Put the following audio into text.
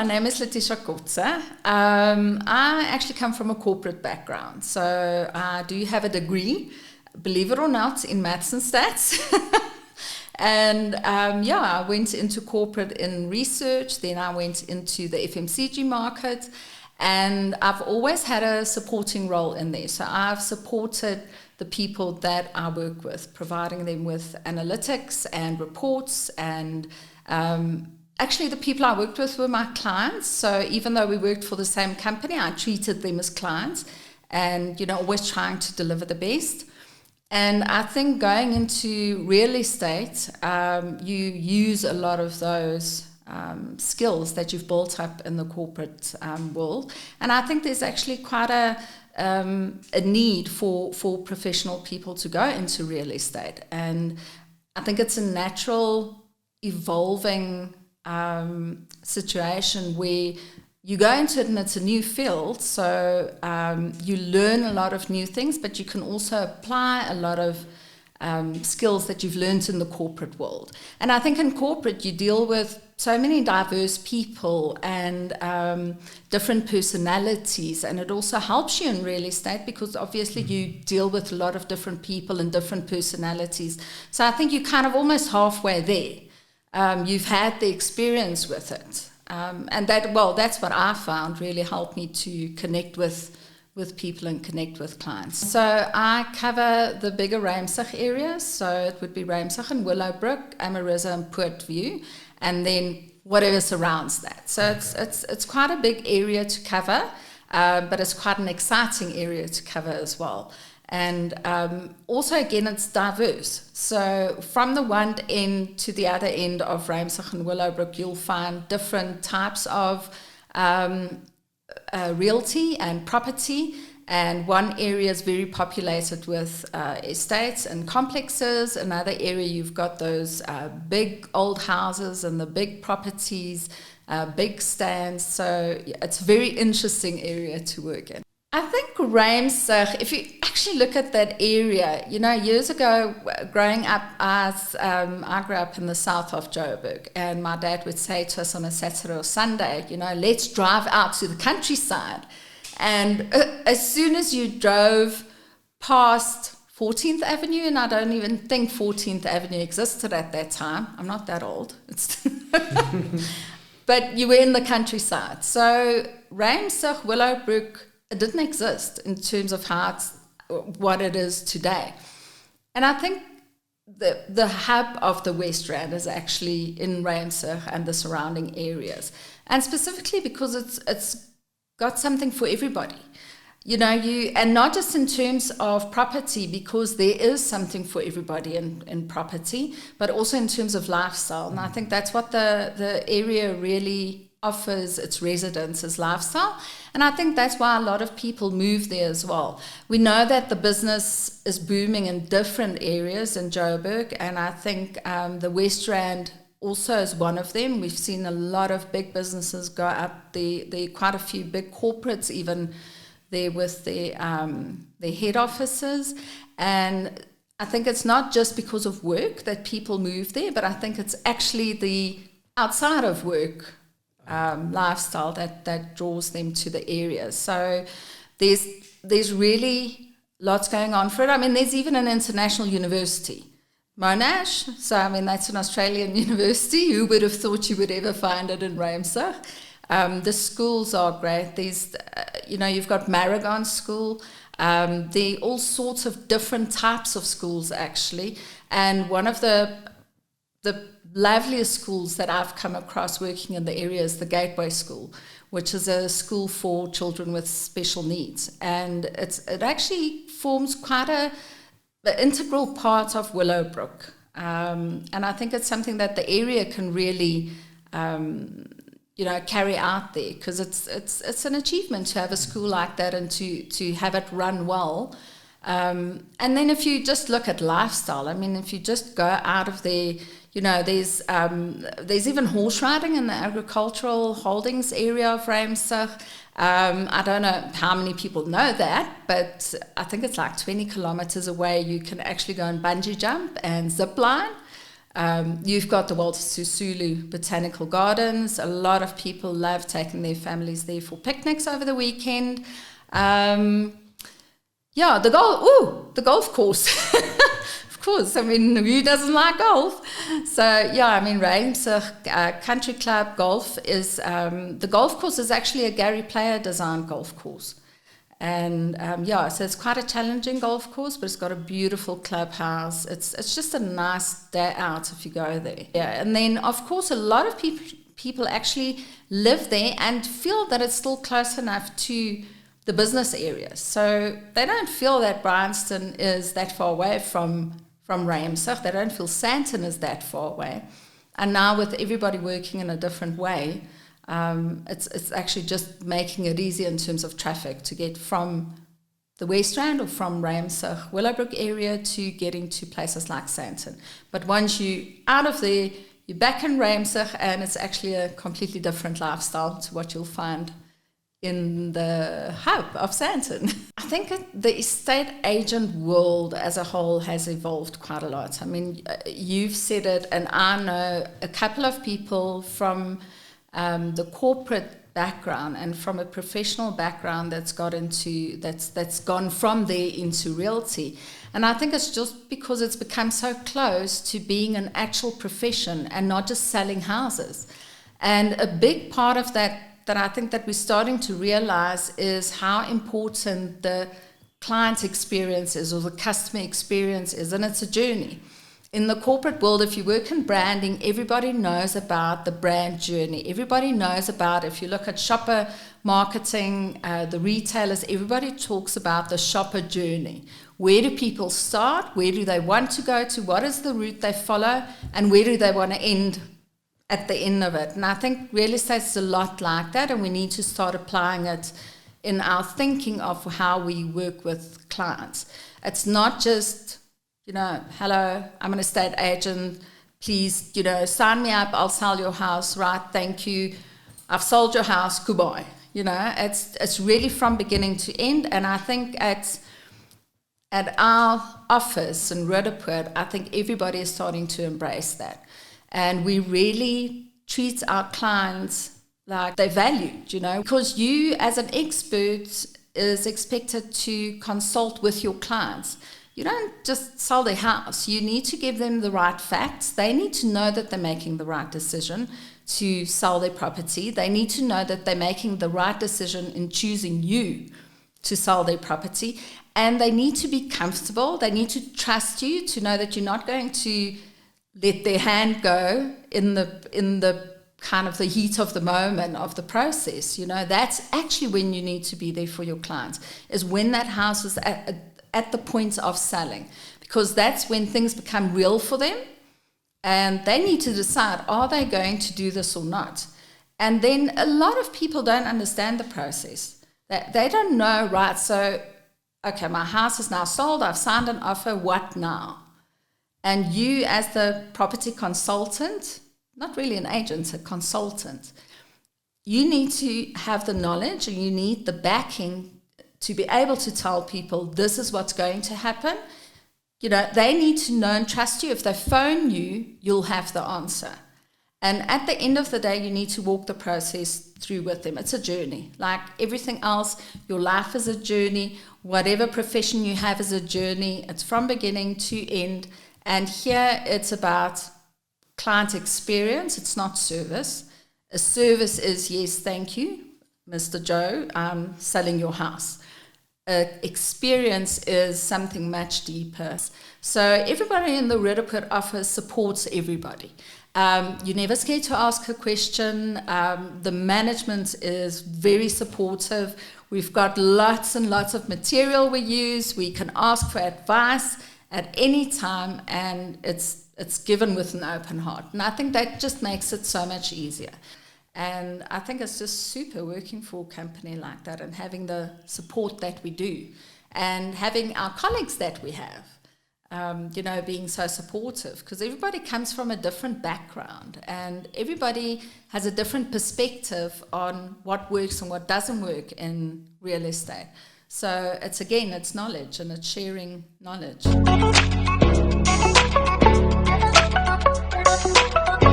my name is Letitia Kotze. I actually come from a corporate background. So I do have a degree, believe it or not, in maths and stats. And I went into corporate in research. Then I went into the FMCG market. And I've always had a supporting role in there. So I've supported the people that I work with, providing them with analytics and reports. And actually, the people I worked with were my clients. So even though we worked for the same company, I treated them as clients and, always trying to deliver the best. And I think going into real estate, you use a lot of those skills that you've built up in the corporate world. And I think there's actually quite a need for professional people to go into real estate. And I think it's a natural evolving situation where you go into it and it's a new field, so you learn a lot of new things, but you can also apply a lot of skills that you've learned in the corporate world. And I think in corporate you deal with so many diverse people and different personalities, and it also helps you in real estate because obviously you deal with a lot of different people and different personalities. So I think you're kind of almost halfway there. You've had the experience with it. And that's what I found really helped me to connect with people and connect with clients. So I cover the bigger Ruimsig areas. So it would be Ruimsig and Willowbrook, Amorosa and Poortview, and then whatever surrounds that. So it's quite a big area to cover, but it's quite an exciting area to cover as well. And also, again, it's diverse. So from the one end to the other end of Ruimsig and Willowbrook, you'll find different types of realty and property. And one area is very populated with estates and complexes. Another area, you've got those big old houses and the big properties, big stands. So it's a very interesting area to work in. I think Ruimsig, if you actually look at that area, years ago, growing up, I grew up in the south of Joburg, and my dad would say to us on a Saturday or Sunday, let's drive out to the countryside. And as soon as you drove past 14th Avenue, and I don't even think 14th Avenue existed at that time. I'm not that old. But you were in the countryside. So Ruimsig, Willowbrook, it didn't exist in terms of what it is today. And I think the hub of the West Rand is actually in Ruimsig and the surrounding areas. And specifically because it's got something for everybody. And not just in terms of property, because there is something for everybody in property, but also in terms of lifestyle. And I think that's what the area really offers its residents is lifestyle. And I think that's why a lot of people move there as well. We know that the business is booming in different areas in Joburg, and I think the West Rand also is one of them. We've seen a lot of big businesses go up. There are quite a few big corporates even there with their head offices. And I think it's not just because of work that people move there, but I think it's actually the outside of work lifestyle that draws them to the area. So there's really lots going on for it. I mean, there's even an international university, Monash. So I mean, that's an Australian university. Who would have thought you would ever find it in Ruimsig? The schools are great. There's you've got Maragon School. There are all sorts of different types of schools actually, and one of the loveliest schools that I've come across working in the area is the Gateway School, which is a school for children with special needs. And it actually forms quite an integral part of Willowbrook. And I think it's something that the area can really carry out there, because it's an achievement to have a school like that and to have it run well. And then if you just look at lifestyle, I mean, if you just go out of there, there's even horse riding in the agricultural holdings area of Ruimsig. I don't know how many people know that, but I think it's like 20 kilometers away. You can actually go and bungee jump and zip line. You've got the Walter Sisulu Botanical Gardens. A lot of people love taking their families there for picnics over the weekend. The golf course. Of course, I mean, who doesn't like golf? So, Ruimsig Country Club Golf is, the golf course is actually a Gary Player designed golf course. And so it's quite a challenging golf course, but it's got a beautiful clubhouse. It's just a nice day out if you go there. Yeah, and then, of course, a lot of people actually live there and feel that it's still close enough to the business areas. So they don't feel that Bryanston is that far away from Ruimsig. They don't feel Sandton is that far away. And now with everybody working in a different way, it's actually just making it easier in terms of traffic to get from the West Rand or from Ruimsig, Willowbrook area to getting to places like Sandton. But once you're out of there, you're back in Ruimsig, and it's actually a completely different lifestyle to what you'll find in the hub of Sandton. I think the estate agent world as a whole has evolved quite a lot. I mean, you've said it, and I know a couple of people from the corporate background and from a professional background that's gone from there into realty. And I think it's just because it's become so close to being an actual profession and not just selling houses. And a big part of that I think that we're starting to realize is how important the client experience is, or the customer experience is, and it's a journey. In the corporate world, if you work in branding, everybody knows about the brand journey. Everybody knows about, if you look at shopper marketing, the retailers, everybody talks about the shopper journey. Where do people start? Where do they want to go to? What is the route they follow? And where do they want to end at the end of it? And I think real estate is a lot like that, and we need to start applying it in our thinking of how we work with clients. It's not just, hello, I'm an estate agent, please, sign me up, I'll sell your house, right, thank you, I've sold your house, goodbye. It's really from beginning to end. And I think at our office in Roodepoort, I think everybody is starting to embrace that. And we really treat our clients like they're valued, because you as an expert is expected to consult with your clients. You don't just sell their house. You need to give them the right facts. They need to know that they're making the right decision to sell their property. They need to know that they're making the right decision in choosing you to sell their property. And they need to be comfortable. They need to trust you, to know that you're not going to let their hand go in the kind of the heat of the moment of the process. That's actually when you need to be there for your clients, is when that house is at the point of selling, because that's when things become real for them, and they need to decide, are they going to do this or not? And then a lot of people don't understand the process. They don't know, right, so, okay, my house is now sold, I've signed an offer, what now? And you as the property consultant, not really an agent, a consultant, you need to have the knowledge, and you need the backing to be able to tell people this is what's going to happen. They need to know and trust you. If they phone you, you'll have the answer. And at the end of the day, you need to walk the process through with them. It's a journey. Like everything else, your life is a journey. Whatever profession you have is a journey. It's from beginning to end. And here it's about client experience. It's not service. A service is, yes, thank you, Mr. Joe, I'm selling your house. Experience is something much deeper. So everybody in the Roodepoort office supports everybody. You're never scared to ask a question. The management is very supportive. We've got lots and lots of material we use. We can ask for advice at any time, and it's given with an open heart. And I think that just makes it so much easier. And I think it's just super working for a company like that, and having the support that we do, and having our colleagues that we have, being so supportive, because everybody comes from a different background and everybody has a different perspective on what works and what doesn't work in real estate. So it's knowledge, and it's sharing knowledge.